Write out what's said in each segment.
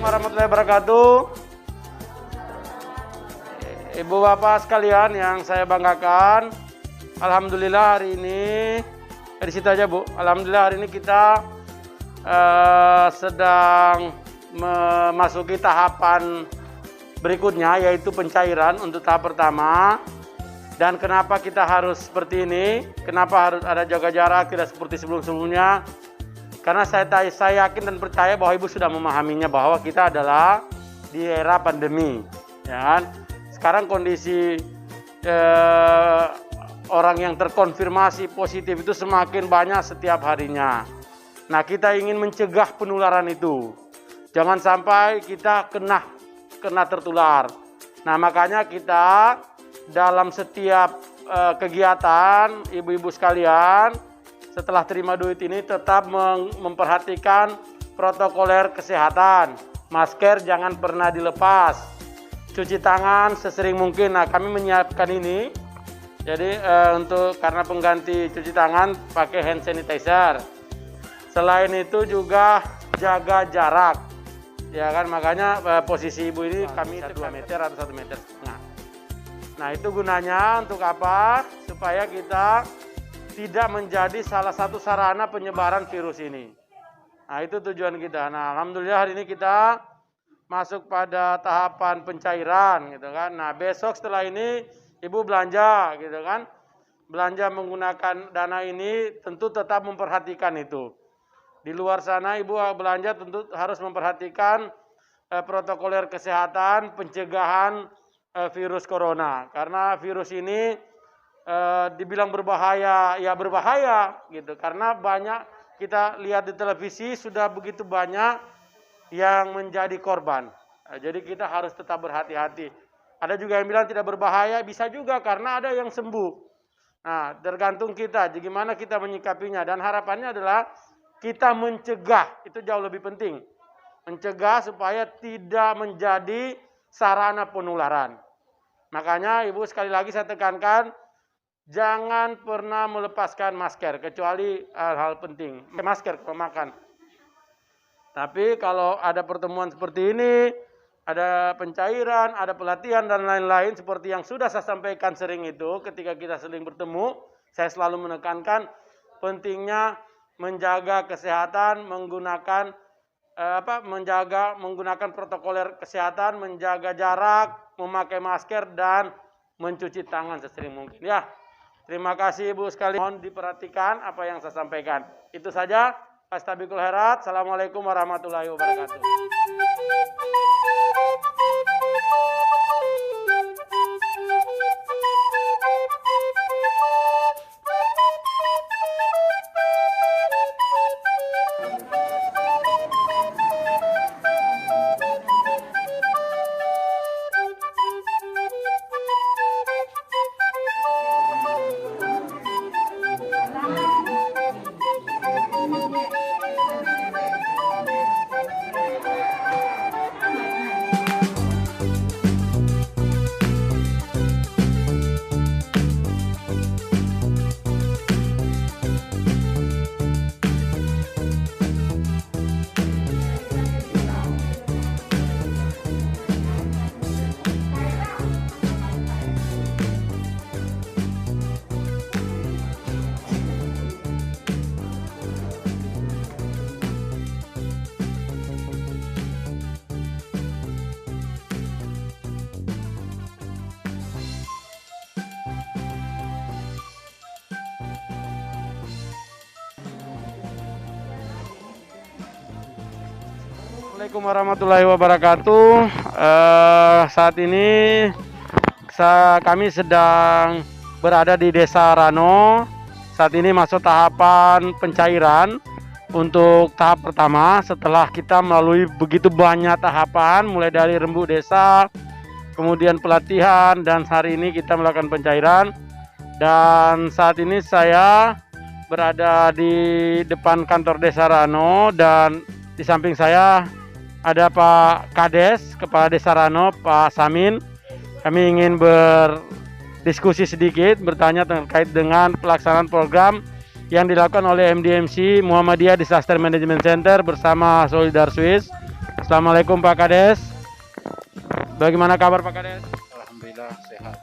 warahmatullahi wabarakatuh. Ibu bapak sekalian yang saya banggakan, alhamdulillah hari ini di situ aja Bu. Alhamdulillah hari ini kita sedang memasuki tahapan berikutnya, yaitu pencairan untuk tahap pertama. Dan kenapa kita harus seperti ini? Kenapa harus ada jaga jarak, tidak seperti sebelum-sebelumnya? Karena saya yakin dan percaya bahwa Ibu sudah memahaminya, bahwa kita adalah di era pandemi, ya kan? Sekarang kondisi orang yang terkonfirmasi positif itu semakin banyak setiap harinya. Nah, kita ingin mencegah penularan itu. Jangan sampai kita kena tertular. Nah, makanya kita dalam setiap kegiatan, ibu-ibu sekalian, setelah terima duit ini tetap memperhatikan protokoler kesehatan. Masker jangan pernah dilepas. Cuci tangan sesering mungkin. Nah, kami menyiapkan ini. Jadi karena pengganti cuci tangan pakai hand sanitizer. Selain itu juga jaga jarak. Ya kan, makanya posisi ibu ini kami 2 meter atau 1,5 meter. Nah, itu gunanya untuk apa? Supaya kita tidak menjadi salah satu sarana penyebaran virus ini. Nah, itu tujuan kita. Nah, alhamdulillah hari ini kita masuk pada tahapan pencairan gitu kan. Nah, besok setelah ini Ibu belanja gitu kan. Belanja menggunakan dana ini tentu tetap memperhatikan itu. Di luar sana Ibu belanja tentu harus memperhatikan protokoler kesehatan pencegahan virus corona. Karena virus ini dibilang berbahaya, ya berbahaya gitu. Karena banyak kita lihat di televisi sudah begitu banyak yang menjadi korban. Jadi kita harus tetap berhati-hati. Ada juga yang bilang tidak berbahaya, bisa juga karena ada yang sembuh. Nah, tergantung kita, gimana kita menyikapinya. Dan harapannya adalah kita mencegah, itu jauh lebih penting. Mencegah supaya tidak menjadi sarana penularan. Makanya Ibu sekali lagi saya tekankan, jangan pernah melepaskan masker, kecuali hal-hal penting. Masker kalau makan. Tapi kalau ada pertemuan seperti ini, ada pencairan, ada pelatihan dan lain-lain seperti yang sudah saya sampaikan sering itu ketika kita sering bertemu, saya selalu menekankan pentingnya menjaga kesehatan, menggunakan protokoler kesehatan, menjaga jarak, memakai masker dan mencuci tangan sesering mungkin. Ya, terima kasih Ibu sekalian. Mohon diperhatikan apa yang saya sampaikan. Itu saja. Astaghfirul khairat. Assalamualaikum warahmatullahi wabarakatuh. Assalamualaikum warahmatullahi wabarakatuh. Saat ini kami sedang berada di Desa Rano. Saat ini masuk tahapan pencairan untuk tahap pertama. Setelah kita melalui begitu banyak tahapan, mulai dari rembuk desa, kemudian pelatihan, dan hari ini kita melakukan pencairan. Dan saat ini saya berada di depan kantor Desa Rano, dan di samping saya ada Pak Kades, Kepala Desa Rano, Pak Samin. Kami ingin berdiskusi sedikit, bertanya terkait dengan pelaksanaan program yang dilakukan oleh MDMC Muhammadiyah Disaster Management Center bersama Solidar Swiss. Assalamualaikum Pak Kades. Bagaimana kabar Pak Kades? Alhamdulillah sehat.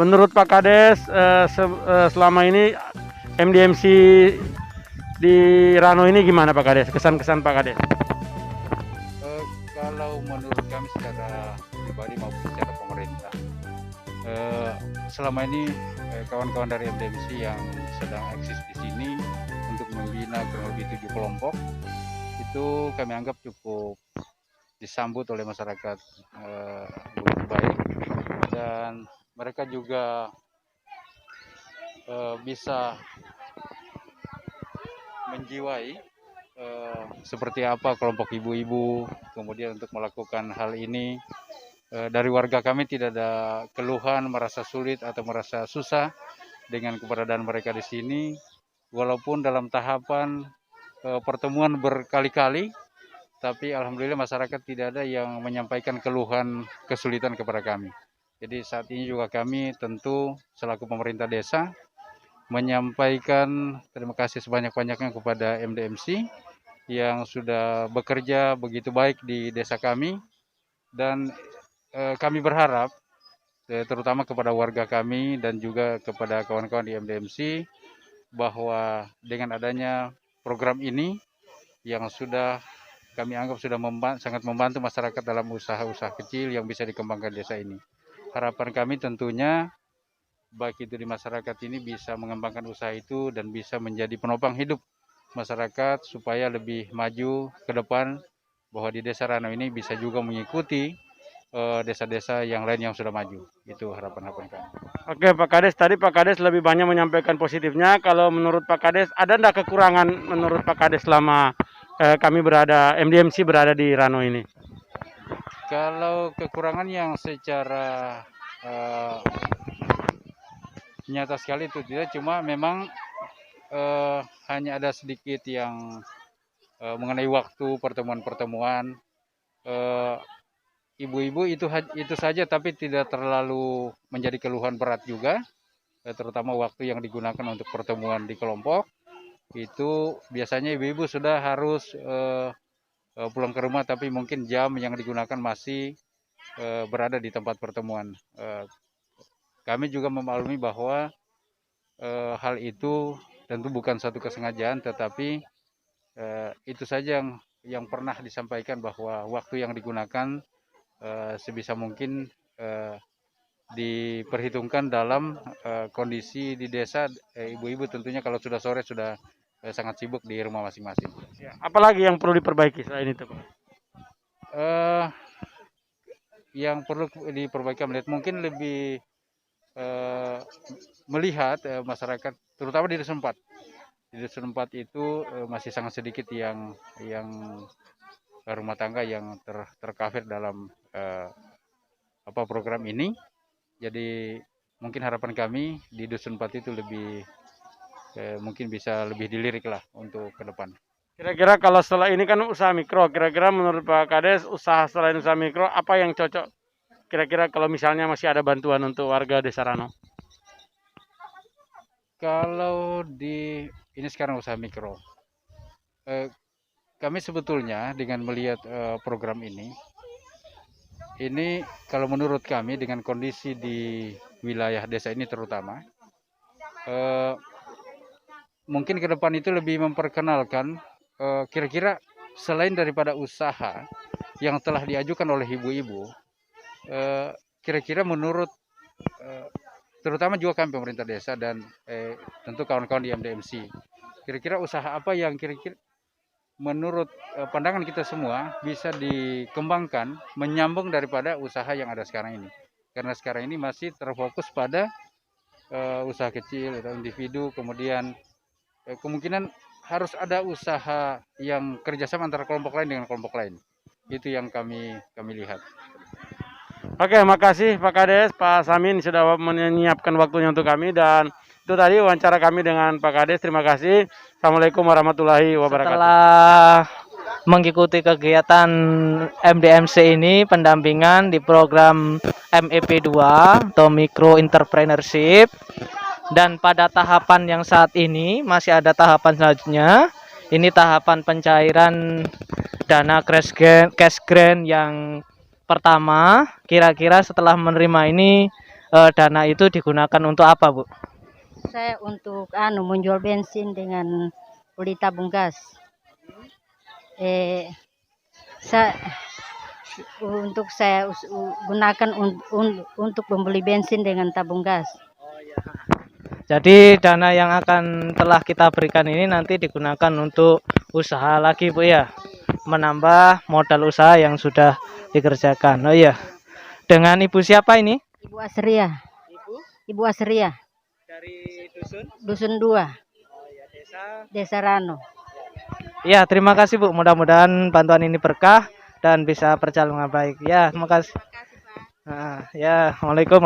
Menurut Pak Kades, selama ini MDMC di Rano ini gimana Pak Kades? Kesan-kesan Pak Kades? Kalau menurut kami secara pribadi maupun secara pemerintah, selama ini kawan-kawan dari MDMC yang sedang eksis di sini untuk membina kurang lebih 7 kelompok itu kami anggap cukup disambut oleh masyarakat begitu baik, dan mereka juga bisa menjiwai seperti apa kelompok ibu-ibu kemudian untuk melakukan hal ini. Dari warga kami tidak ada keluhan, merasa sulit atau merasa susah dengan keberadaan mereka di sini, walaupun dalam tahapan pertemuan berkali-kali, tapi alhamdulillah masyarakat tidak ada yang menyampaikan keluhan kesulitan kepada kami. Jadi saat ini juga kami tentu selaku pemerintah desa menyampaikan terima kasih sebanyak-banyaknya kepada MDMC yang sudah bekerja begitu baik di desa kami, dan kami berharap terutama kepada warga kami dan juga kepada kawan-kawan di MDMC bahwa dengan adanya program ini yang sudah kami anggap sudah sangat membantu masyarakat dalam usaha-usaha kecil yang bisa dikembangkan desa ini. Harapan kami tentunya baik itu di masyarakat ini bisa mengembangkan usaha itu dan bisa menjadi penopang hidup masyarakat supaya lebih maju ke depan, bahwa di Desa Rano ini bisa juga mengikuti desa-desa yang lain yang sudah maju. Itu harapan-harapan kami. Oke Pak Kades, tadi Pak Kades lebih banyak menyampaikan positifnya. Kalau menurut Pak Kades, ada enggak kekurangan menurut Pak Kades selama MDMC berada di Rano ini? Kalau kekurangan yang secara nyata sekali itu tidak, cuma memang hanya ada sedikit yang mengenai waktu pertemuan-pertemuan. Ibu-ibu itu saja, tapi tidak terlalu menjadi keluhan berat juga, terutama waktu yang digunakan untuk pertemuan di kelompok. Itu biasanya ibu-ibu sudah harus pulang ke rumah, tapi mungkin jam yang digunakan masih berada di tempat pertemuan. Kami juga memaklumi bahwa hal itu tentu bukan satu kesengajaan, tetapi itu saja yang pernah disampaikan, bahwa waktu yang digunakan sebisa mungkin diperhitungkan dalam kondisi di desa. Ibu-ibu tentunya kalau sudah sore sudah sangat sibuk di rumah masing-masing. Ya, apalagi yang perlu diperbaiki selain itu Pak? Yang perlu diperbaiki, mungkin lebih melihat masyarakat terutama di Dusun 4. Di Dusun 4 itu masih sangat sedikit yang rumah tangga yang tercover dalam program ini. Jadi mungkin harapan kami di Dusun 4 itu lebih mungkin bisa lebih dilirik lah untuk ke depan. Kira-kira kalau setelah ini kan usaha mikro, kira-kira menurut Pak Kades usaha selain usaha mikro apa yang cocok? Kira-kira kalau misalnya masih ada bantuan untuk warga Desa Rano? Kalau ini sekarang usaha mikro, kami sebetulnya dengan melihat program ini kalau menurut kami dengan kondisi di wilayah desa ini terutama, mungkin ke depan itu lebih memperkenalkan kira-kira selain daripada usaha yang telah diajukan oleh ibu-ibu, kira-kira menurut terutama juga kami pemerintah desa dan tentu kawan-kawan di MDMC, kira-kira usaha apa yang kira-kira menurut pandangan kita semua bisa dikembangkan menyambung daripada usaha yang ada sekarang ini. Karena sekarang ini masih terfokus pada usaha kecil atau individu, kemudian kemungkinan harus ada usaha yang kerjasama antara kelompok lain dengan kelompok lain. Itu yang kami lihat. Oke, makasih Pak Kades, Pak Samin sudah menyiapkan waktunya untuk kami, dan itu tadi wawancara kami dengan Pak Kades. Terima kasih. Assalamualaikum warahmatullahi wabarakatuh. Setelah mengikuti kegiatan MDMC ini, pendampingan di program MEP2 atau Micro Entrepreneurship, dan pada tahapan yang saat ini masih ada tahapan selanjutnya. Ini tahapan pencairan dana cash grant yang pertama. Kira-kira setelah menerima ini dana itu digunakan untuk apa, Bu? Saya untuk menjual bensin dengan beli tabung gas. Untuk saya gunakan untuk membeli bensin dengan tabung gas. Jadi dana yang akan telah kita berikan ini nanti digunakan untuk usaha lagi, Bu ya. Menambah modal usaha yang sudah dikerjakan. Oh iya. Dengan Ibu siapa ini? Ibu Asria. Ibu Asria. Dari dusun? Dusun 2. Oh ya, Desa Rano. Ya, terima kasih Bu. Mudah-mudahan bantuan ini berkah dan bisa berjalan dengan baik. Ya, terima kasih. Terima kasih, Pak. Ya, Assalamualaikum.